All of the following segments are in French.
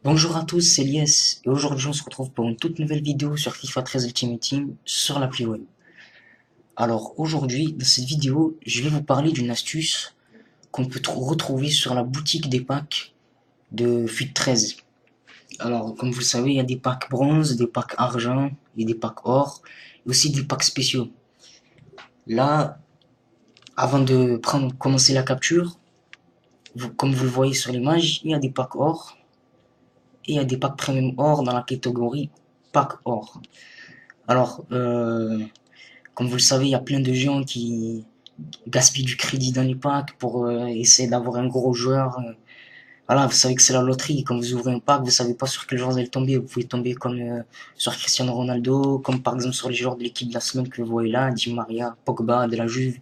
Bonjour à tous, c'est Lies et aujourd'hui on se retrouve pour une toute nouvelle vidéo sur FIFA 13 Ultimate Team sur l'appli web. Alors aujourd'hui, dans cette vidéo, je vais vous parler d'une astuce qu'on peut retrouver sur la boutique des packs de FUT 13. Alors comme vous le savez, il y a des packs bronze, des packs argent et des packs or, et aussi des packs spéciaux. Là, avant de commencer la capture, comme vous le voyez sur l'image, il y a des packs or et il y a des packs premium or dans la catégorie pack or. Alors, comme vous le savez, il y a plein de gens qui gaspillent du crédit dans les packs pour essayer d'avoir un gros joueur. Voilà, vous savez que c'est la loterie. Quand vous ouvrez un pack, vous savez pas sur quel joueur vous allez tomber. Vous pouvez tomber comme sur Cristiano Ronaldo, comme par exemple sur les joueurs de l'équipe de la semaine que vous voyez là, Di Maria, Pogba de la Juve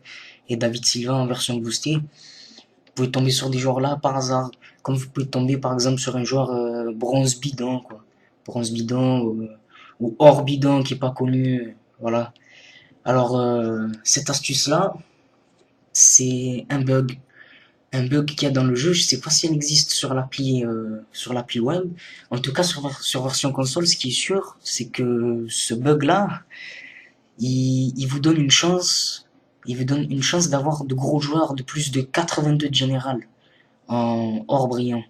et David Silva en version boostée. Vous pouvez tomber sur des joueurs là par hasard, comme vous pouvez tomber par exemple sur un joueur bronze bidon, quoi. Bronze bidon ou or bidon qui est pas connu. Voilà. Alors, cette astuce-là, c'est un bug. Un bug qu'il y a dans le jeu. Je sais pas si elle existe sur l'appli web. En tout cas, sur version console, ce qui est sûr, c'est que ce bug-là, il vous donne une chance. Il vous donne une chance d'avoir de gros joueurs de plus de 82 de général en or brillant.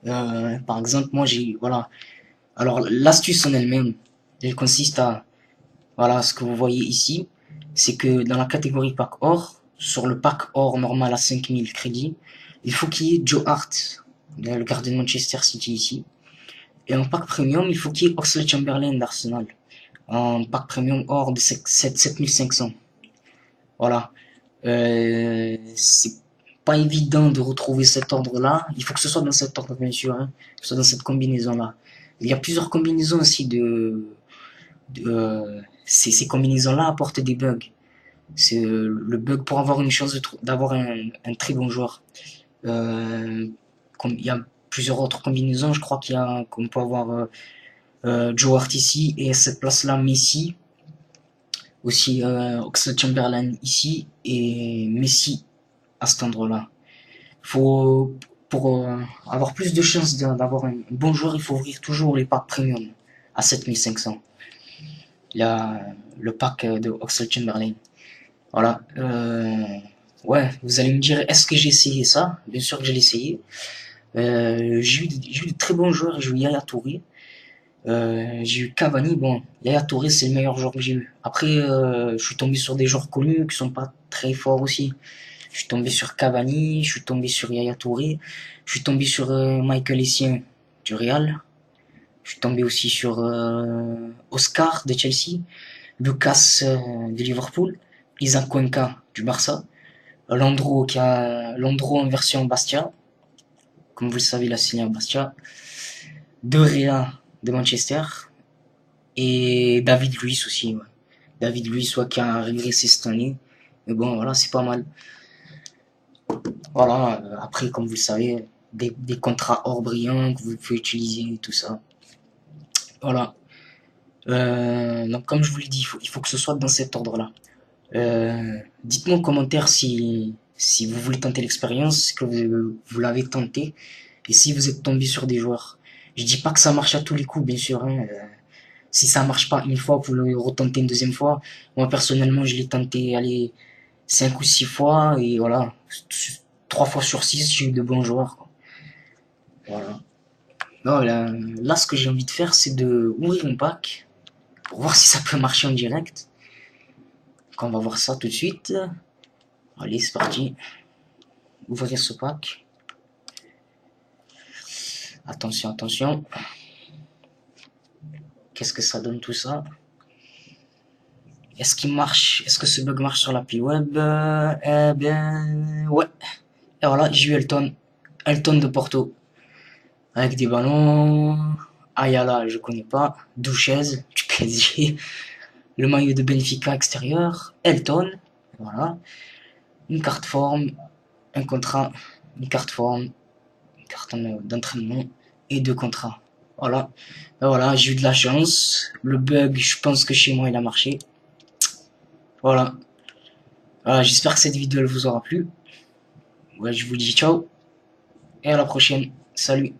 Par exemple, moi j'ai, voilà. Alors, l'astuce en elle-même, elle consiste à, voilà, ce que vous voyez ici, c'est que dans la catégorie pack or, sur le pack or normal à 5000 crédits, il faut qu'il y ait Joe Hart, le gardien de Manchester City ici. Et en pack premium, il faut qu'il y ait Oxlade-Chamberlain d'Arsenal. En pack premium or de 7500. Voilà. C'est pas évident de retrouver cet ordre-là. Il faut que ce soit dans cet ordre, bien sûr, hein. Que ce soit dans cette combinaison-là. Il y a plusieurs combinaisons aussi ces combinaisons-là apportent des bugs. C'est le bug pour avoir une chance d'avoir un très bon joueur. Euh, il y a plusieurs autres combinaisons, je crois qu'on peut avoir Joe Hart ici et à cette place-là Messi, aussi Oxlade-Chamberlain ici et Messi à cet endroit-là. Faut pour avoir plus de chances d'avoir un bon joueur, il faut ouvrir toujours les packs premium à 7500. La, le pack de Oxlade-Chamberlain. Voilà. Ouais, vous allez me dire, est-ce que j'ai essayé ça? Bien sûr que j'ai essayé. J'ai eu de très bons joueurs. J'ai eu Yaya Touré. J'ai eu Cavani. Bon, Yaya Touré, c'est le meilleur joueur que j'ai eu. Après, je suis tombé sur des joueurs connus qui sont pas très forts aussi. Je suis tombé sur Cavani, je suis tombé sur Yaya Touré, je suis tombé sur Michael Essien du Real. Je suis tombé aussi sur Oscar de Chelsea, Lucas de Liverpool, Isaac Cuenca du Barça, Landro en version Bastia, comme vous le savez, il a signé à Bastia, De Gea de Manchester et David Luiz aussi. Ouais. David Luiz, soit qui a régressé cette année, mais bon, voilà, c'est pas mal. Voilà, après, comme vous le savez, des contrats hors brillants que vous pouvez utiliser, tout ça. Voilà. Donc, comme je vous l'ai dit, il faut que ce soit dans cet ordre-là. Dites-moi en commentaire si vous voulez tenter l'expérience, que vous l'avez tenté, et si vous êtes tombé sur des joueurs. Je dis pas que ça marche à tous les coups, bien sûr. Hein, si ça marche pas une fois, vous le retentez une deuxième fois. Moi, personnellement, je l'ai tenté, allez, 5 ou 6 fois, et voilà. 3 fois sur 6, j'ai eu de bons joueurs, quoi. Voilà. Non, là, ce que j'ai envie de faire, c'est de ouvrir un pack, pour voir si ça peut marcher en direct. Donc, on va voir ça tout de suite. Allez, c'est parti. Ouvrir ce pack. Attention, attention. Qu'est-ce que ça donne tout ça? Est-ce qu'il marche? Est-ce que ce bug marche sur l'appli web? Eh bien, ouais. Et voilà, j'ai eu Elton. Elton de Porto. Avec des ballons. Ayala, je connais pas. Douchez, du PSG. Le maillot de Benfica extérieur. Elton. Voilà. Une carte forme. Un contrat. Une carte forme. Une carte d'entraînement. Et 2 contrats. Voilà. Et voilà, j'ai eu de la chance. Le bug, je pense que chez moi, il a marché. Voilà. Voilà, j'espère que cette vidéo elle vous aura plu. Ouais, je vous dis ciao et à la prochaine. Salut.